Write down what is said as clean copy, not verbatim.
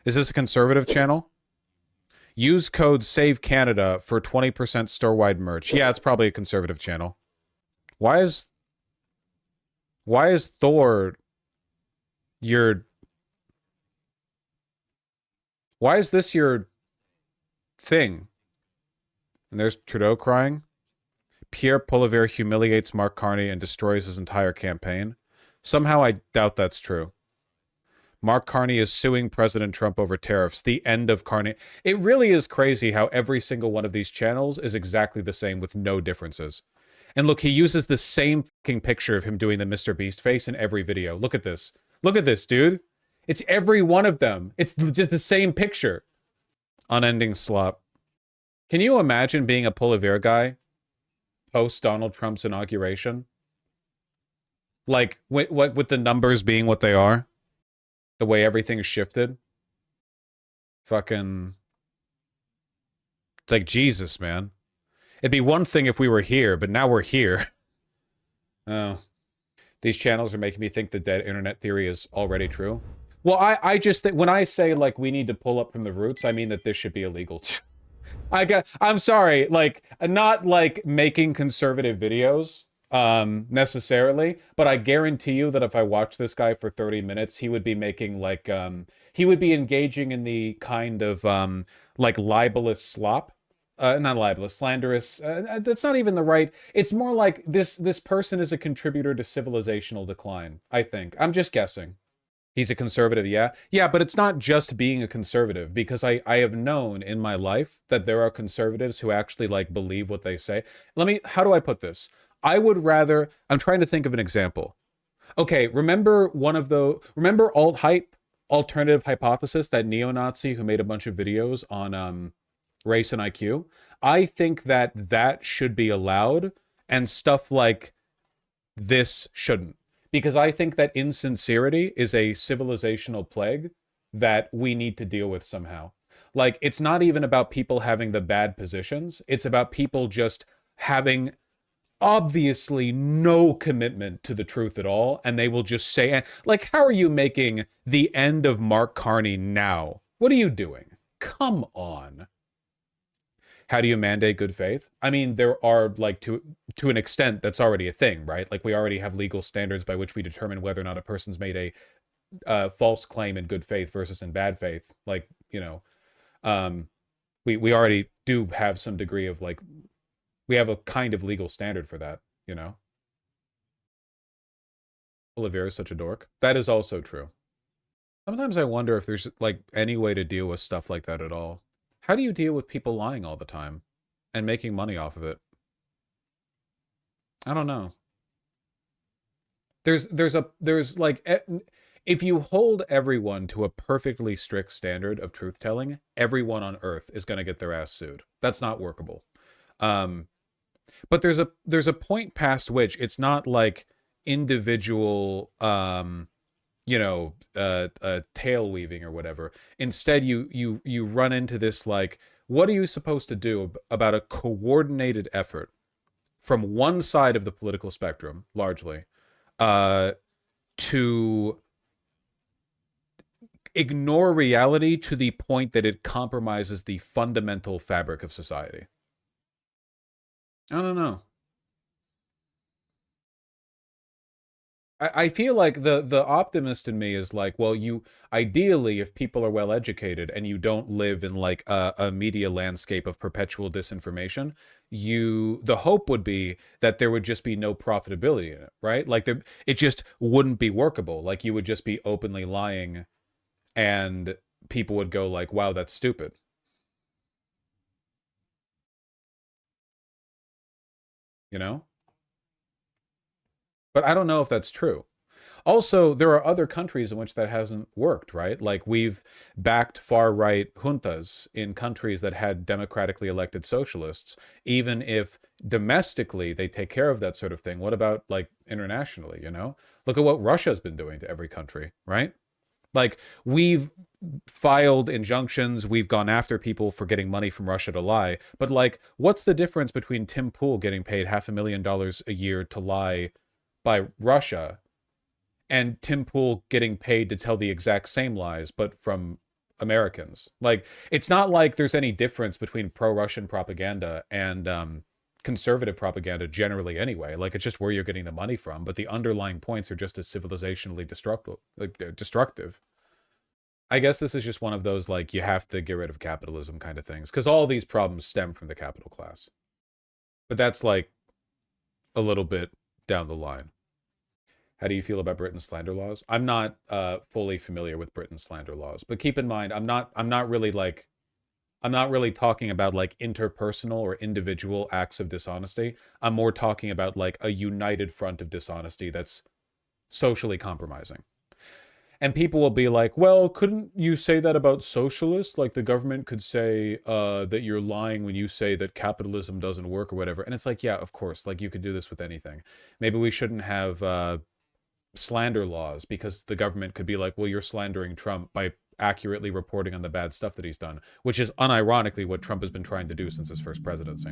Is this a conservative channel? Use code SAVE Canada for 20% store-wide merch. Yeah, it's probably a conservative channel. Why is Thor your... Why is this your thing? And there's Trudeau crying. Pierre Poilievre humiliates Mark Carney and destroys his entire campaign. Somehow I doubt that's true. Mark Carney is suing President Trump over tariffs. The end of Carney. It really is crazy how every single one of these channels is exactly the same with no differences. And look, he uses the same fucking picture of him doing the Mr. Beast face in every video. Look at this. Look at this, dude. It's every one of them. It's just the same picture. Unending slop. Can you imagine being a Poilievre guy post Donald Trump's inauguration? Like, with the numbers being what they are? The way everything's shifted? Fucking... Like, Jesus, man. It'd be one thing if we were here, but now we're here. Oh. These channels are making me think the dead internet theory is already true. Well, I just think, when I say, like, we need to pull up from the roots, I mean that this should be illegal too. I'm sorry, like, not like making conservative videos, necessarily, but I guarantee you that if I watch this guy for 30 minutes, he would be making, like, he would be engaging in the kind of, like, libelous slop. Not libelous, slanderous. That's not even the right... It's more like this person is a contributor to civilizational decline, I think. I'm just guessing. He's a conservative, yeah? Yeah, but it's not just being a conservative, because I have known in my life that there are conservatives who actually, like, believe what they say. How do I put this? I would rather... I'm trying to think of an example. Okay, remember remember alt-hype, alternative hypothesis, that neo-Nazi who made a bunch of videos on, race and IQ? I think that should be allowed, and stuff like this shouldn't. Because I think that insincerity is a civilizational plague that we need to deal with somehow. Like, it's not even about people having the bad positions. It's about people just having obviously no commitment to the truth at all. And they will just say, like, how are you making the end of Mark Carney now? What are you doing? Come on. How do you mandate good faith? I mean, there are, like, to an extent, that's already a thing, right? Like, we already have legal standards by which we determine whether or not a person's made a false claim in good faith versus in bad faith. Like, you know, we already do have some degree of, like, we have a kind of legal standard for that, you know? Olivier is such a dork. That is also true. Sometimes I wonder if there's, like, any way to deal with stuff like that at all. How do you deal with people lying all the time and making money off of it? I don't know. There's like, if you hold everyone to a perfectly strict standard of truth-telling, everyone on Earth is going to get their ass sued. That's not workable. But there's a point past which it's not like individual, you know, tail weaving or whatever. Instead, you run into this, like, what are you supposed to do about a coordinated effort from one side of the political spectrum, largely, to ignore reality to the point that it compromises the fundamental fabric of society? I don't know. I feel like the optimist in me is like, well, you ideally, if people are well educated and you don't live in, like, a media landscape of perpetual disinformation, the hope would be that there would just be no profitability in it, right? Like, it just wouldn't be workable. Like, you would just be openly lying and people would go like, wow, that's stupid. You know? But I don't know if that's true. Also, there are other countries in which that hasn't worked, right? Like, we've backed far-right juntas in countries that had democratically elected socialists, even if domestically they take care of that sort of thing. What about, like, internationally, you know? Look at what Russia's been doing to every country, right? Like, we've filed injunctions, we've gone after people for getting money from Russia to lie, but, like, what's the difference between Tim Pool getting paid $500,000 a year to lie by Russia and Tim Pool getting paid to tell the exact same lies, but from Americans. Like, it's not like there's any difference between pro-Russian propaganda and conservative propaganda generally anyway. Like, it's just where you're getting the money from, but the underlying points are just as civilizationally destructive. Destructive. I guess this is just one of those, like, you have to get rid of capitalism kind of things, because all these problems stem from the capital class. But that's, like, a little bit down the line. How do you feel about Britain's slander laws? I'm not fully familiar with Britain's slander laws, but keep in mind, I'm not really talking about like interpersonal or individual acts of dishonesty. I'm more talking about like a united front of dishonesty that's socially compromising. And people will be like, well, couldn't you say that about socialists? Like the government could say that you're lying when you say that capitalism doesn't work or whatever. And it's like, yeah, of course, like you could do this with anything. Maybe we shouldn't have slander laws because the government could be like, well, you're slandering Trump by accurately reporting on the bad stuff that he's done, which is unironically what Trump has been trying to do since his first presidency.